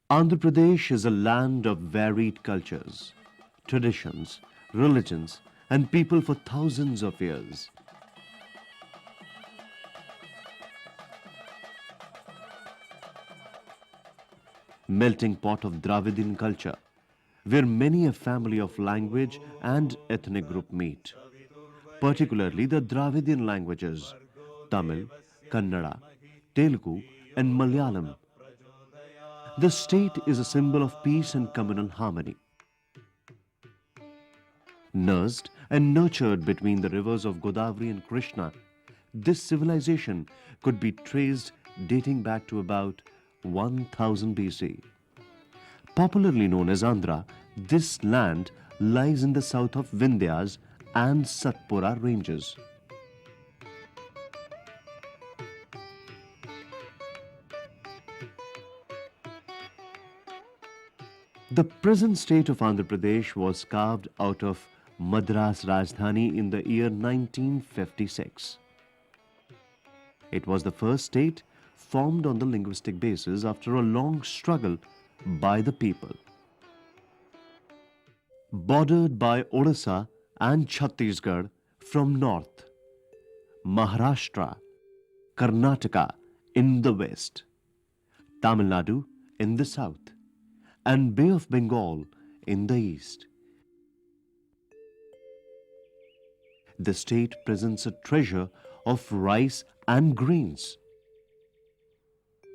Andhra Pradesh is a land of varied cultures, traditions, religions, and people for thousands of years. Melting pot of Dravidian culture, where many a family of language and ethnic group meet, particularly the Dravidian languages Tamil, Kannada, Telugu, and Malayalam. The state is a symbol of peace and communal harmony. Nursed and nurtured between the rivers of Godavari and Krishna, this civilization could be traced dating back to about 1000 BC. Popularly known as Andhra, this land lies in the south of Vindhyas and Satpura ranges. The present state of Andhra Pradesh was carved out of Madras Rajdhani in the year 1956. It was the first state formed on the linguistic basis after a long struggle by the people. Bordered by Odisha and Chhattisgarh from north, Maharashtra, Karnataka in the west, Tamil Nadu in the south, and Bay of Bengal in the east. The state presents a treasure of rice and grains.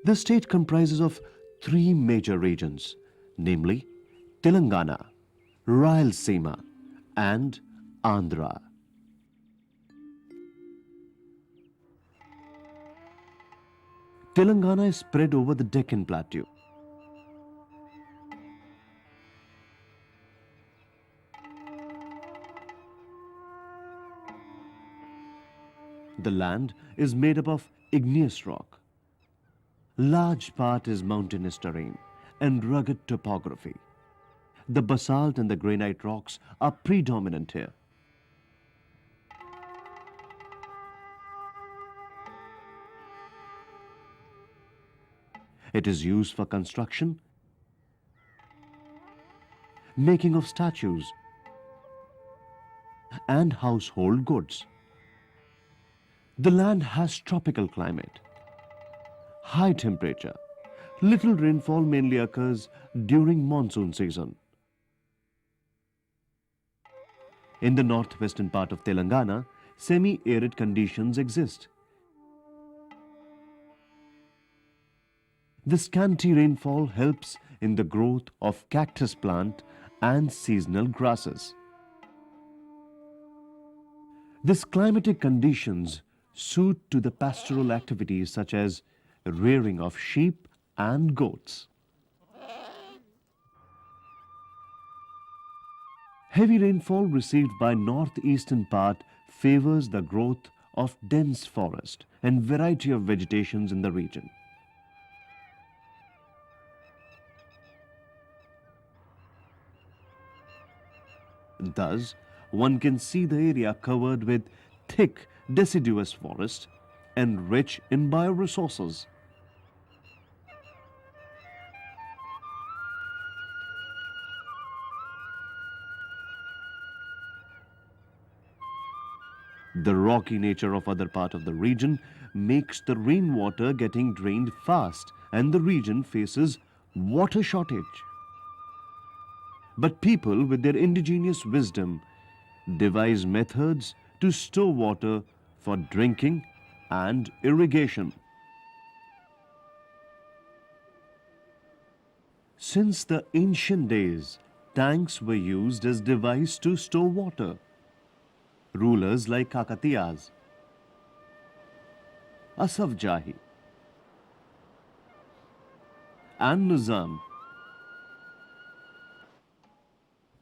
The state comprises of three major regions, namely Telangana, Rayalaseema, and Andhra. Telangana is spread over the Deccan Plateau. The land is made up of igneous rock. Large part is mountainous terrain and rugged topography. The basalt and the granite rocks are predominant here. It is used for construction, making of statues, and household goods. The land has tropical climate, high temperature. Little rainfall mainly occurs during monsoon season. In the northwestern part of Telangana, semi-arid conditions exist. The scanty rainfall helps in the growth of cactus plant and seasonal grasses. These climatic conditions suit to the pastoral activities such as rearing of sheep and goats. Heavy rainfall received by northeastern part favors the growth of dense forest and variety of vegetations in the region. Thus, one can see the area covered with thick deciduous forest and rich in bioresources. The rocky nature of other part of the region makes the rainwater getting drained fast and the region faces water shortage. But people with their indigenous wisdom devise methods to store water for drinking and irrigation. Since the ancient days, tanks were used as device to store water. Rulers like Kakatiyas, Asaf Jahi, and Nizam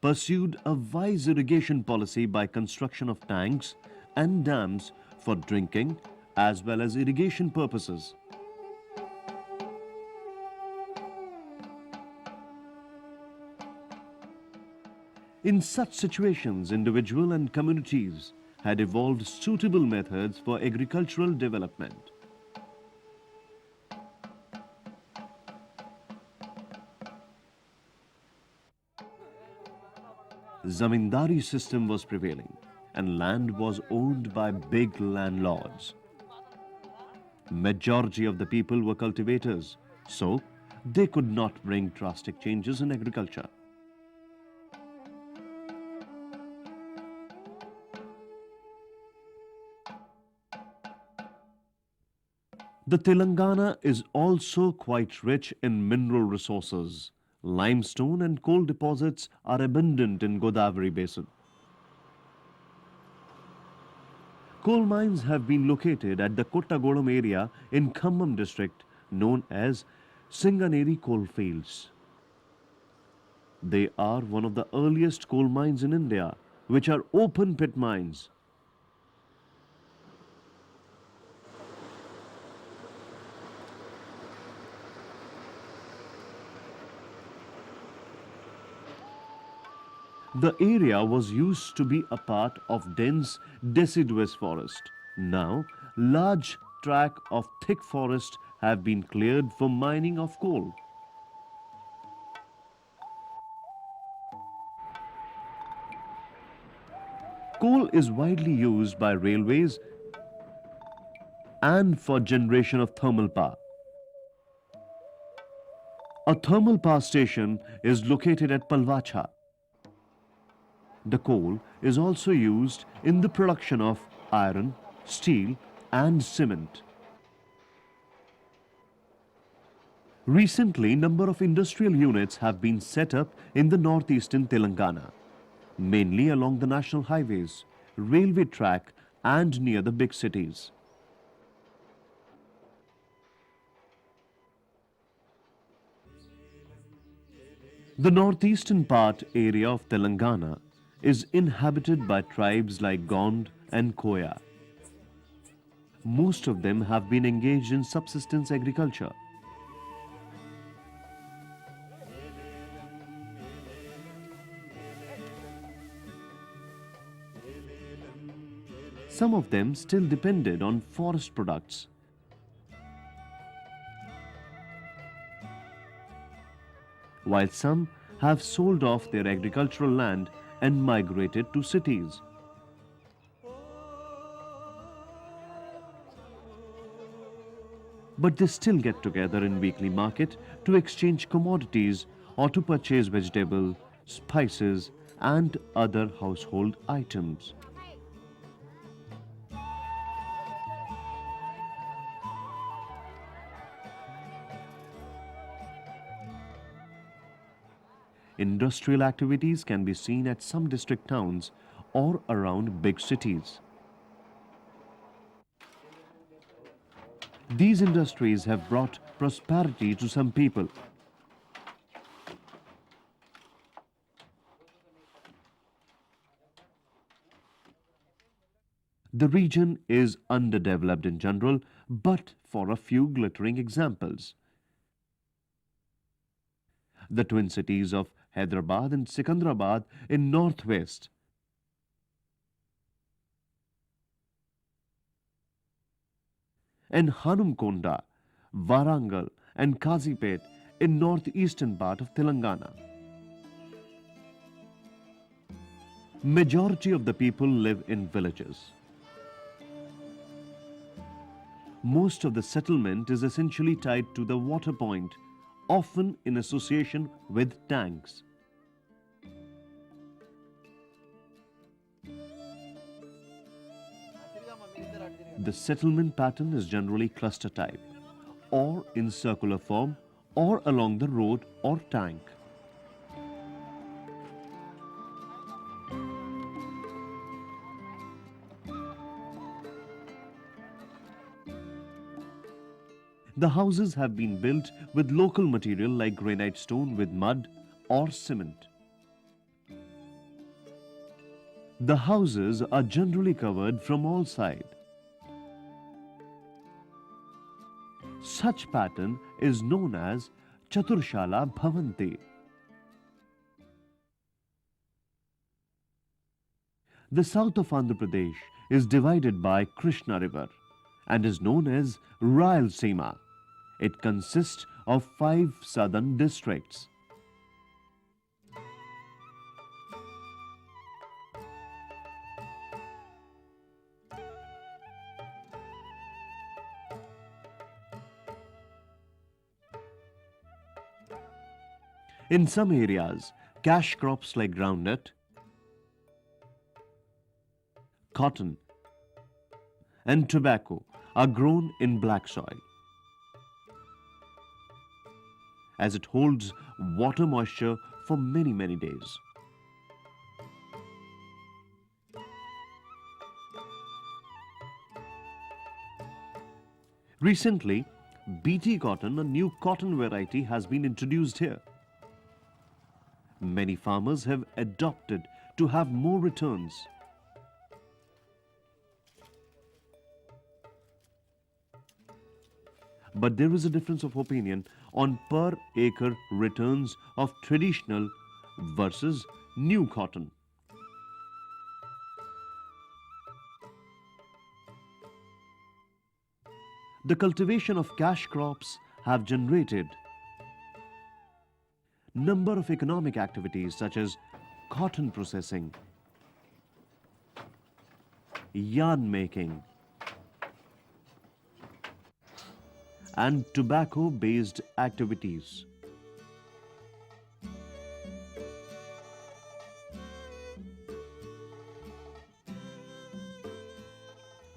pursued a wise irrigation policy by construction of tanks and dams for drinking as well as irrigation purposes. In such situations, individual and communities had evolved suitable methods for agricultural development. Zamindari system was prevailing and land was owned by big landlords. Majority of the people were cultivators, so they could not bring drastic changes in agriculture. The Telangana is also quite rich in mineral resources. Limestone and coal deposits are abundant in Godavari Basin. Coal mines have been located at the Kottagodam area in Khammam district known as Singaneri coal fields. They are one of the earliest coal mines in India, which are open pit mines. The area was used to be a part of dense deciduous forest. Now, large tract of thick forest have been cleared for mining of coal. Coal is widely used by railways and for generation of thermal power. A thermal power station is located at Palwacha. The coal is also used in the production of iron, steel and cement. Recently, number of industrial units have been set up in the northeastern Telangana, mainly along the national highways, railway track and near the big cities. The northeastern part area of Telangana is inhabited by tribes like Gond and Koya. Most of them have been engaged in subsistence agriculture. Some of them still depended on forest products. While some have sold off their agricultural land and migrated to cities. But they still get together in weekly market to exchange commodities or to purchase vegetable, spices and other household items. Industrial activities can be seen at some district towns or around big cities. These industries have brought prosperity to some people. The region is underdeveloped in general, but for a few glittering examples. The twin cities of Hyderabad and Secunderabad in northwest, and Hanumkonda, Warangal and Kazipet in northeastern part of Telangana. Majority of the people live in villages. Most of the settlement is essentially tied to the water point, often in association with tanks. The settlement pattern is generally cluster type, or in circular form, or along the road or tank. The houses have been built with local material like granite stone with mud or cement. The houses are generally covered from all sides. Such pattern is known as Chaturshala Bhavanti. The south of Andhra Pradesh is divided by Krishna River and is known as Rayalaseema. It consists of 5 southern districts. In some areas, cash crops like groundnut, cotton, and tobacco are grown in black soil, as it holds water moisture for many, many days. Recently, BT cotton, a new cotton variety, has been introduced here. Many farmers have adopted to have more returns. But there is a difference of opinion on per acre returns of traditional versus new cotton. The cultivation of cash crops have generated number of economic activities such as cotton processing, yarn making, and tobacco-based activities.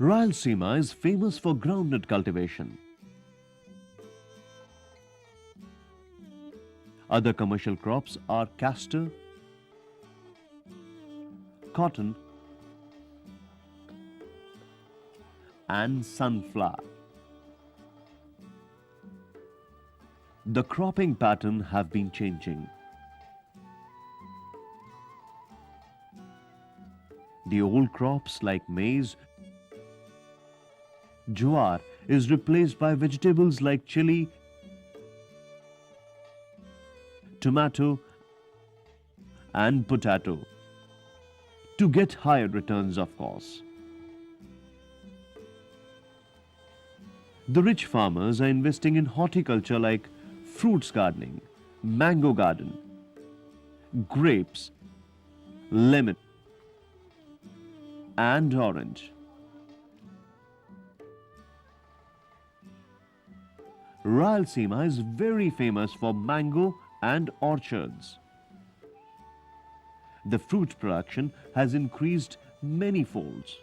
Rayalaseema is famous for groundnut cultivation. Other commercial crops are castor, cotton, and sunflower. The cropping pattern have been changing. The old crops like maize, jowar is replaced by vegetables like chili, tomato, and potato to get higher returns, of course. The rich farmers are investing in horticulture like fruits gardening, mango garden, grapes, lemon, and orange. Rayalaseema is very famous for mango and orchards. The fruit production has increased many folds.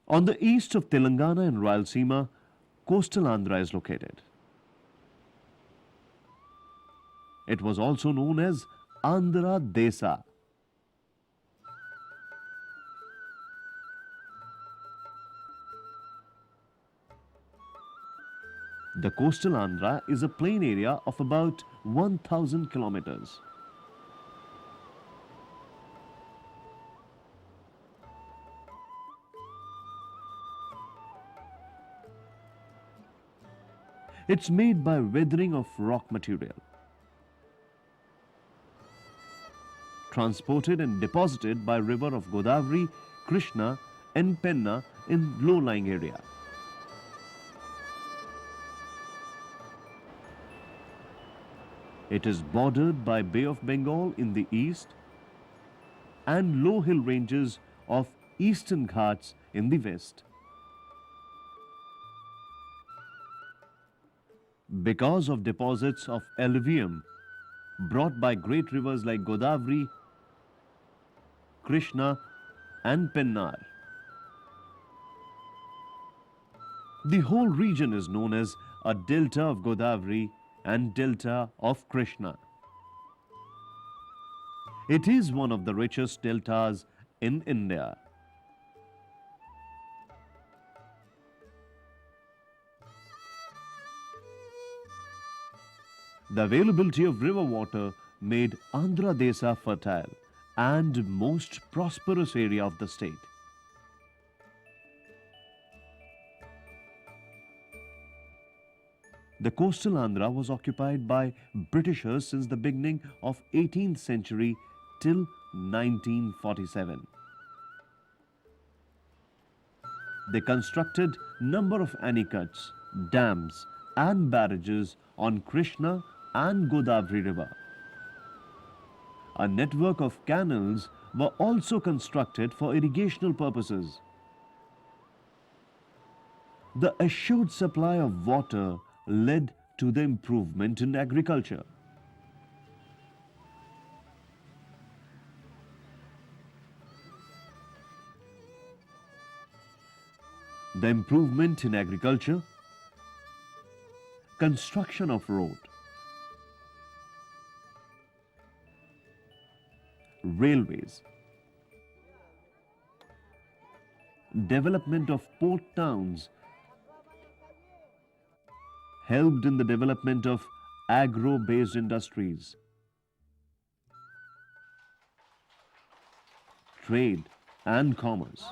On the east of Telangana and Rayalaseema, coastal Andhra is located. It was also known as Andhra Desa. The coastal Andhra is a plain area of about 1,000 kilometers. It's made by weathering of rock material, transported and deposited by river of Godavari, Krishna and Penna in low-lying area. It is bordered by Bay of Bengal in the east and low hill ranges of Eastern Ghats in the west. Because of deposits of alluvium brought by great rivers like Godavari, Krishna and Pennar, the whole region is known as a delta of Godavari and delta of Krishna. It is one of the richest deltas in India. The availability of river water made Andhra Desa fertile and most prosperous area of the state. The coastal Andhra was occupied by Britishers since the beginning of 18th century till 1947. They constructed number of anicuts, dams and barrages on Krishna and Godavari river. A network of canals were also constructed for irrigational purposes. The assured supply of water led to the improvement in agriculture. The improvement in agriculture, construction of road, railways, development of port towns helped in the development of agro-based industries, trade and commerce.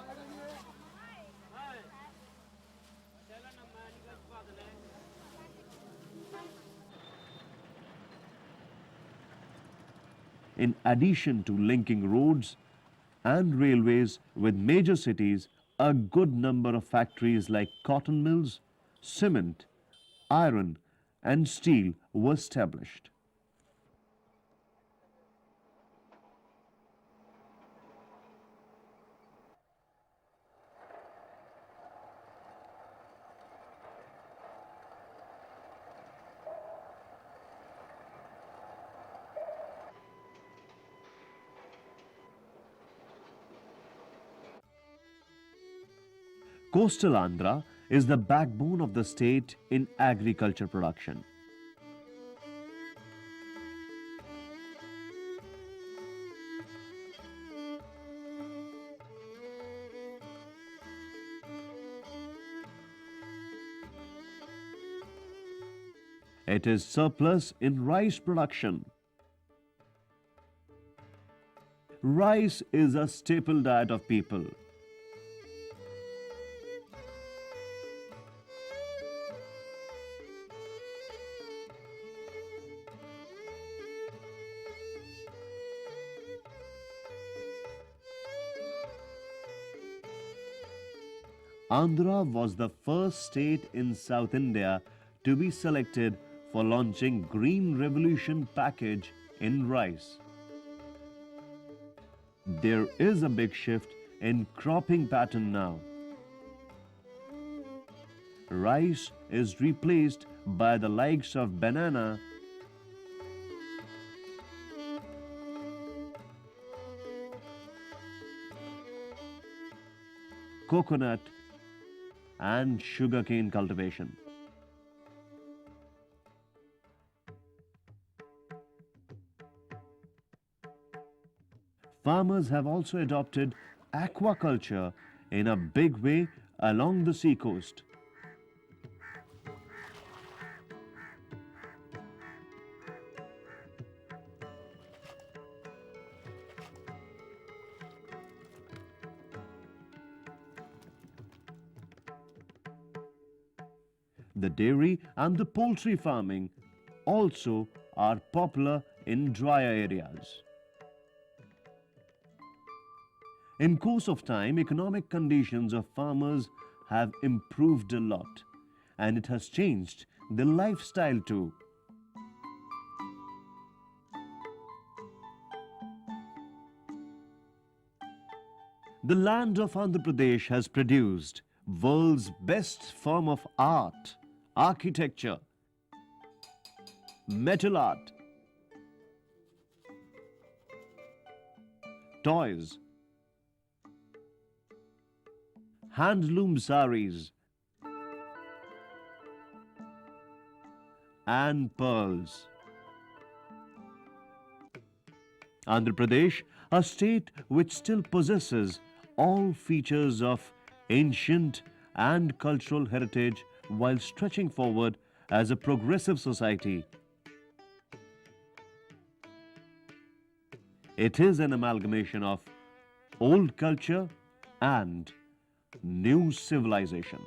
In addition to linking roads and railways with major cities, a good number of factories like cotton mills, cement, iron and steel were established. Coastal Andhra is the backbone of the state in agriculture production. It is surplus in rice production. Rice is a staple diet of people. Andhra was the first state in South India to be selected for launching Green Revolution package in rice. There is a big shift in cropping pattern now. Rice is replaced by the likes of banana, coconut and sugarcane cultivation. Farmers have also adopted aquaculture in a big way along the sea coast. The dairy and the poultry farming also are popular in drier areas. In course of time, economic conditions of farmers have improved a lot, and it has changed the lifestyle too. The land of Andhra Pradesh has produced world's best form of art, architecture, metal art, toys, handloom saris, and pearls. Andhra Pradesh, a state which still possesses all features of ancient and cultural heritage while stretching forward as a progressive society. It is an amalgamation of old culture and new civilization.